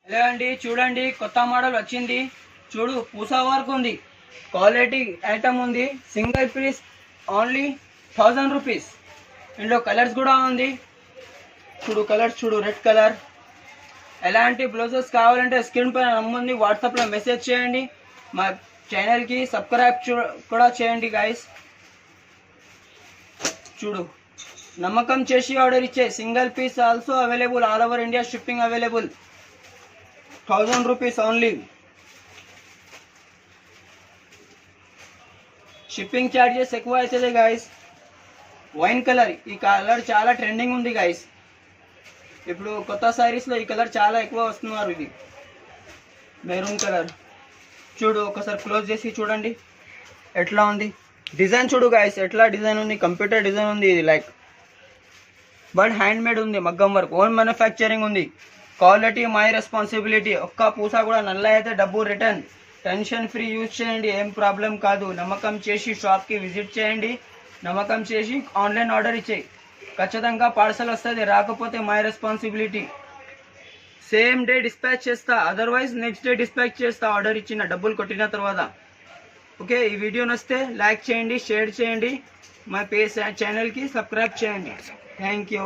Hello అండి, చూడండి కొత్త మోడల్ వచ్చింది. చూడు, పూసా వర్క్ ఉంది, క్వాలిటీ ఐటమ్ ఉంది, సింగిల్ పీస్ ఓన్లీ 1000 రూపీస్. ఇందులో కలర్స్ కూడా ఉంది. చూడు కలర్స్, చూడు రెడ్ కలర్. ఎలాంటి బ్లౌజెస్ కావాలంటే స్క్రీన్ పైన నంబర్ ఉంది, వాట్సాప్లో మెసేజ్ చేయండి. మా ఛానల్కి సబ్స్క్రైబ్ కూడా చేయండి గైస్. చూడు, నమ్మకం చేసి ఆర్డర్ ఇచ్చే single piece also available, all over India shipping available. 1000 rupees only. Shipping charges ఎక్కువ అవుతుంది గైస్. వైన్ కలర్, ఈ కలర్ చాలా ట్రెండింగ్ ఉంది గైస్. ఇప్పుడు కొత్త సారీస్లో ఈ కలర్ చాలా ఎక్కువ వస్తున్నారు. ఇది మెరూన్ కలర్. చూడు, ఒకసారి క్లోజ్ చేసి చూడండి ఎట్లా ఉంది డిజైన్. చూడు గైస్, ఎట్లా డిజైన్ ఉంది, కంప్యూటర్ డిజైన్ ఉంది. ఇది లైక్ బట్ హ్యాండ్ మేడ్ ఉంది, మగ్గం వర్క్, ఓన్ మ్యానుఫ్యాక్చరింగ్ ఉంది. Quality my responsibility. ఒక్క పూసా కూడా నల్ల అయితే డబ్బు రిటర్న్. టెన్షన్ ఫ్రీ యూజ్ చేయండి, ఏం ప్రాబ్లం కాదు. నమ్మకం చేసి షాప్కి విజిట్ చేయండి, నమ్మకం చేసి ఆన్లైన్ ఆర్డర్ ఇచ్చేయి. ఖచ్చితంగా పార్సల్ వస్తుంది, రాకపోతే my responsibility. Same day dispatch చేస్తా, అదర్వైజ్ నెక్స్ట్ డే డిస్పాచ్ చేస్తా ఆర్డర్ ఇచ్చిన డబ్బులు కొట్టిన తర్వాత. ఓకే, ఈ వీడియో నచ్చితే లైక్ చేయండి, షేర్ చేయండి, మా ఛానల్కి సబ్స్క్రైబ్ చేయండి. Thank you.